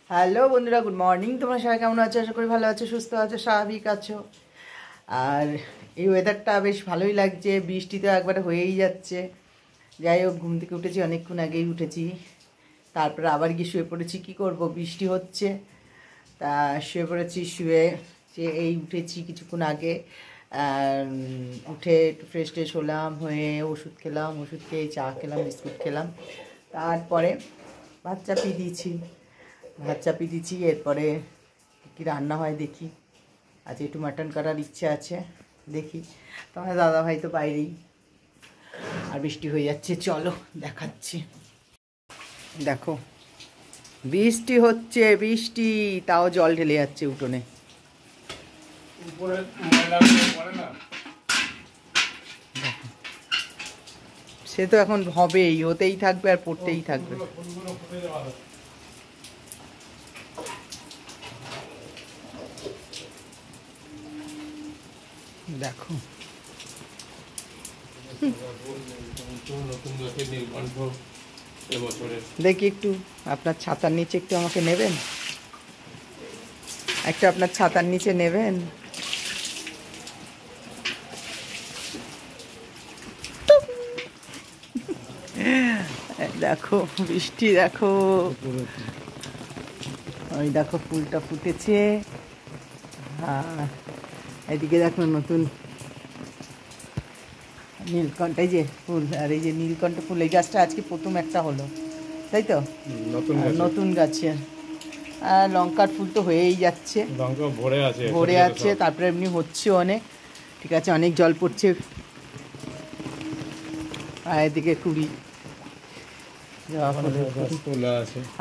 Hello বন্ধুরা, good morning. তোমরা সবাই কেমন আছো? আশা করি ভালো আছো, সুস্থ আছো, স্বাভাবিক আছো। আর এই ওয়েদারটা বেশ ভালোই লাগছে, বৃষ্টি তো একবারে হয়েই যাচ্ছে। যাই হোক, ঘুম থেকে উঠেছি, অনেকক্ষণ আগেই উঠেছি, তারপরে আবার গিয়ে শুয়ে পড়েছি। কি করব, বৃষ্টি হচ্ছে, তা শুয়ে পড়েছি। শুয়ে যে এই উঠেছি কিছুক্ষণ আগে, উঠে একটু ফ্রেশ ট্রেশ হলাম, হয়ে ওষুধ খেলাম, ওষুধ খেয়ে চা খেলাম, বিস্কুট খেলাম, তারপরে ভাত চাপিয়ে দিয়েছি। এরপরে কী রান্না হয় দেখি। আজ একটু মাটন করার ইচ্ছে আছে, দেখি। তোমার দাদাভাই তো বাইরেই, আর বৃষ্টি হয়ে যাচ্ছে, চলো দেখাচ্ছি। দেখো, বৃষ্টি হচ্ছে, বৃষ্টি, তাও জল ঢেলে যাচ্ছে উঠোনে। সে তো এখন হবেই, হতেই থাকবে আর পড়তেই থাকবে। দেখো, দেখি একটু আপনার ছাতার নিচে একটু আমাকে নেবেন, একটা আপনার ছাতার নিচে নেবেন। দেখো বৃষ্টি, দেখো ওই দেখো ফুলটা ফুটেছে। হ্যাঁ, এদিকে দেখো নতুন নীলকণ্ঠ, এই যে ফুল, আর এই যে নীলকণ্ঠ ফুল, এই গাছটা আজকে প্রথম একটা হলো, তাই তো? নতুন গাছে। আর লঙ্কার ফুল তো হয়েই যাচ্ছে, ভরে আছে, তারপরে এমনি হচ্ছে অনেক। ঠিক আছে, অনেক জল পড়ছে। আর এদিকে কুড়ি,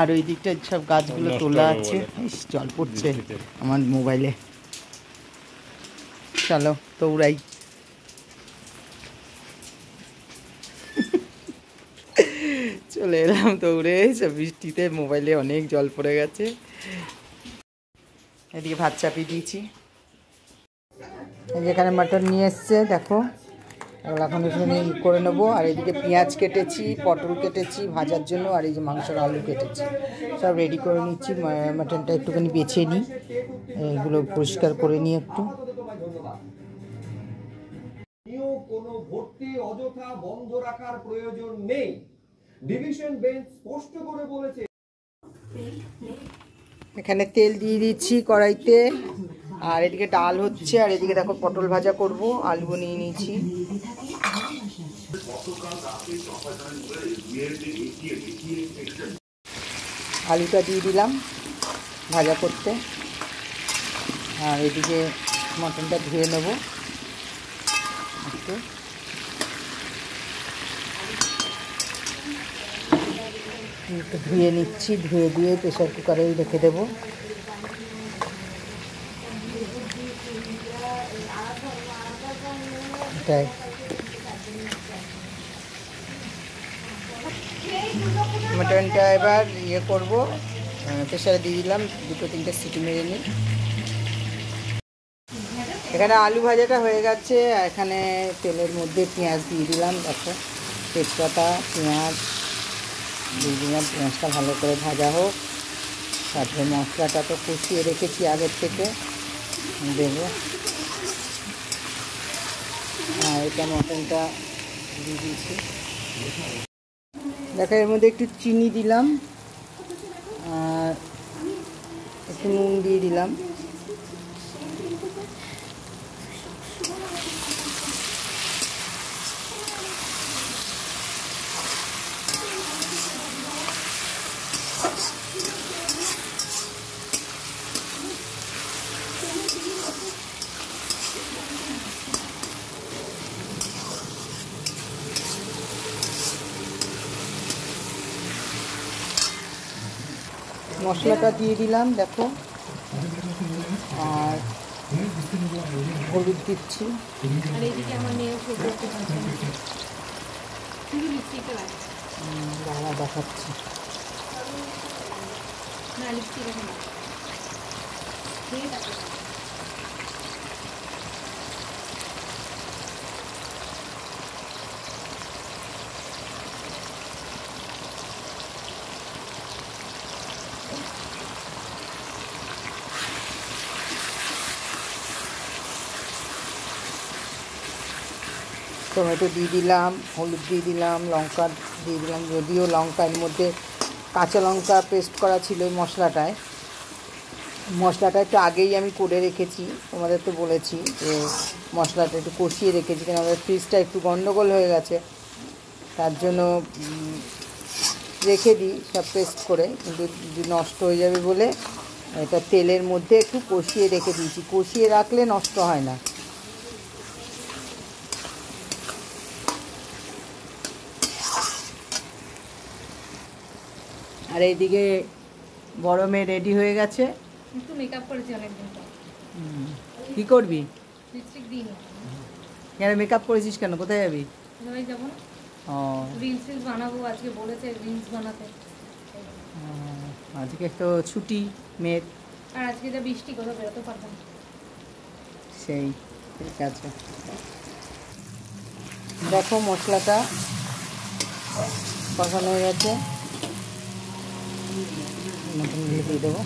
আর ওই দিকটা সব গাছগুলো তোলা আছে। জল পড়ছে আমার মোবাইলে। চলো দৌড়াই। চলে এলাম দৌড়ে, বৃষ্টিতে মোবাইলে অনেক জল পড়ে গেছে। এদিকে ভাত চাপিয়ে দিয়েছি, যেখানে মাটন নিয়ে এসছে দেখো। এখন এখানে করে নেবো। আর এদিকে পেঁয়াজ কেটেছি, পটল কেটেছি ভাজার জন্য, আর এই যে মাংসের আলু কেটেছি, সব রেডি করে নিচ্ছি। মাটনটা একটুখানি বেছে নিই, এগুলো পরিষ্কার করে নিই একটু। কোনো ভর্তি অযথা বন্ধ রাখার প্রয়োজন নেই, ডিভিশন বেঞ্চ স্পষ্ট করে বলেছে। এখানে তেল দিয়ে দিচ্ছি কড়াইতে, আর এদিকে ডাল হচ্ছে, আর এদিকে দেখো পটল ভাজা করব, আলু নিয়ে নিয়েছি। আলুটা দিয়ে দিলাম ভাজা করতে, আর এদিকে মটনটা ধুয়ে নেব একটু। ধুয়ে নিচ্ছি, ধুয়ে দিয়ে প্রেসার কুকারেই রেখে দেবো। এটাই মাটনটা এবার ইয়ে করবো, প্রেসারে দিয়ে দিলাম, 2-3টে সিটি মেরে নিই। এখানে আলু ভাজাটা হয়ে গেছে, এখানে তেলের মধ্যে পেঁয়াজ দিয়ে দিলাম। দেখো, তেজপাতা, পেঁয়াজ দিয়ে দিলাম। পেঁয়াজটা ভালো করে ভাজা হোক, তারপরে মশলাটা তো কষিয়ে রেখেছি আগের থেকে, দেবো। আর এটা মটনটা দিয়ে দিয়েছি। দেখো, এর মধ্যে একটু চিনি দিলাম, আর একটু নুন দিয়ে দিলাম। মশলাটা দিয়ে দিলাম দেখো, আর হলুদ দিচ্ছি। দাঁড়া দেখাচ্ছি। টমেটো দিয়ে দিলাম, হলুদ দিয়ে দিলাম, লঙ্কা দিয়ে দিলাম, যদিও লঙ্কার মধ্যে কাঁচা লঙ্কা পেস্ট করা ছিল ওই মশলাটায়। মশলাটা একটু আগেই আমি করে রেখেছি, তোমাদের তো বলেছি যে মশলাটা একটু কষিয়ে রেখেছি, কারণ আমাদের ফ্রিজটা একটু গন্ডগোল হয়ে গেছে, তার জন্য রেখে দিই সব পেস্ট করে, কিন্তু নষ্ট হয়ে যাবে বলে এটা তেলের মধ্যে একটু কষিয়ে রেখে দিয়েছি। কষিয়ে রাখলে নষ্ট হয় না। আর এইদিকে বড় মেয়ে রেডি হয়ে গেছে। একটু মেকআপ করেছি অনেকদিন পর। কি করবি? লিপস্টিক দিইনি। কেন মেকআপ করেছিস কেন? কোথায় যাবি? কোথায় যাবো না? ও রিলস বানাবো, আজকে বলেছে রিলস বানাতে। আজকে তো ছুটি মেয়ের। আর আজকে যা বৃষ্টি, কোথাও বেরোতে পারবো না। সেই ঠিক আছে। দেখো মশলাটা কষানো হয়ে গেছে, নতুন দিয়ে দেবো।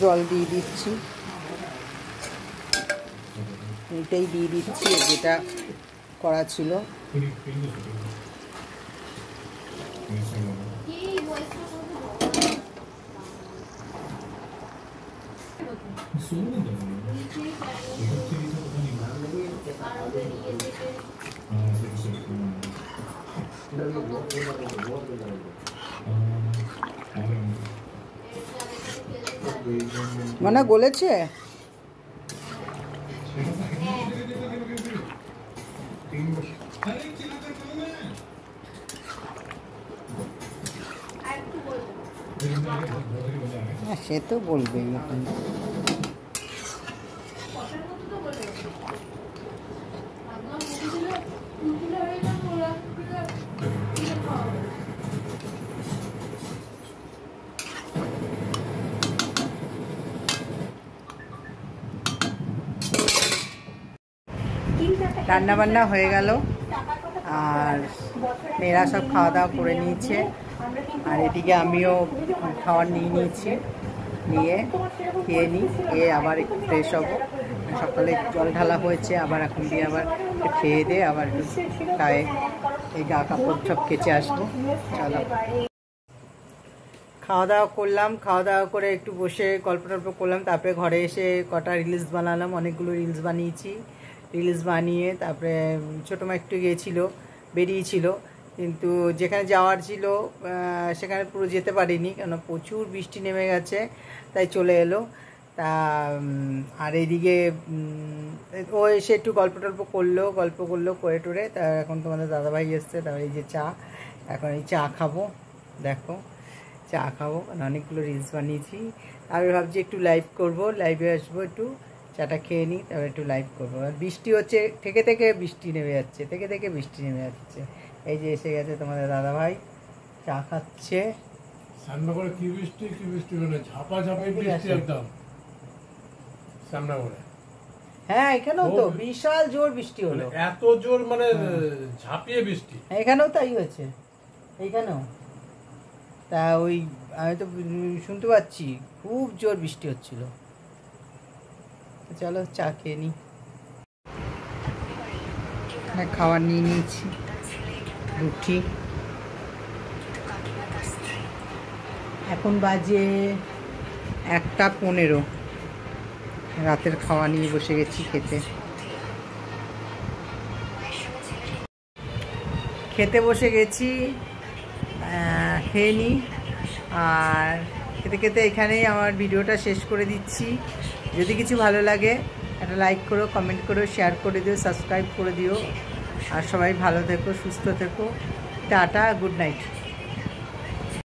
জল দিয়ে দিচ্ছি, এটাই দিয়ে দিচ্ছি যেটা করা ছিল। মানে গলেছে? সে তো বলবেই এখন। রান্না বান্না হয়ে গেল, আর মেয়েরা সব খাওয়া দাওয়া করে নিয়েছে, আর এদিকে আমিও খাওয়ার নিয়ে নিয়েছি। নিয়ে খেয়ে নিই, খেয়ে আবার একটু ফ্রেশ হবো। সকালে জল ঢালা হয়েছে, আবার এখন দিয়ে আবার খেয়ে দিয়ে আবার একটু গায়ে এই গা কাপড় সব কেচে আসবো। চলো, খাওয়া দাওয়া করলাম, খাওয়া দাওয়া করে একটু বসে গল্প টল্প করলাম, তারপরে ঘরে এসে কটা রিলস বানালাম, অনেকগুলো রিলস বানিয়েছি। রিলস বানিয়ে তারপরে ছোটো মা একটু গিয়েছিলো, বেরিয়েছিল, কিন্তু যেখানে যাওয়ার ছিল সেখানে পুরো যেতে পারিনি, কেন প্রচুর বৃষ্টি নেমে গেছে, তাই চলে এলো। তা আর এইদিকে ও এসে একটু গল্প টল্প করলো, গল্প করলো করে টোরে। তা এখন তোমাদের দাদাভাই এসছে, তারপরে এই যে চা এখন এই চা খাবো, দেখো চা খাবো, অনেকগুলো রিলস বানিয়েছি। আমি ভাবছি একটু লাইভ করব, লাইভে আসবো, একটু চাটা খেয়ে নিই, তারপর একটু লাইভ করবো। আর বৃষ্টি হচ্ছে, থেকে থেকে বৃষ্টি নেমে যাচ্ছে, থেকে থেকে বৃষ্টি নেমে যাচ্ছে। এই যে এসে গেছে তোমাদের দাদা ভাই, চা খাচ্ছে। সামনে করে কি বৃষ্টি মানে ঝাপাঝাপি বৃষ্টি একদম সামনে করে। হ্যাঁ এখানেও তো বিশাল জোর বৃষ্টি হলো, এত জোর মানে ঝাঁপিয়ে বৃষ্টি। এখানেও তাই হয়েছে, এইখানেও তা ওই আমি তো শুনতে পাচ্ছি খুব জোর বৃষ্টি হচ্ছিল। চলো চা খেয়ে নিই। খাবার নিয়ে নিয়েছি, রুটি। এখন বাজে 1:15, রাতের খাওয়া নিয়ে বসে গেছি খেতে বসে গেছি। খেয়ে নিই, আর খেতে খেতে এখানেই আমার ভিডিওটা শেষ করে দিচ্ছি। যদি কিছু ভালো লাগে একটা লাইক করো, কমেন্ট করো, শেয়ার করে দিও, সাবস্ক্রাইব করে দিও। আর সবাই ভালো থেকো, সুস্থ থেকো। Tata, good night.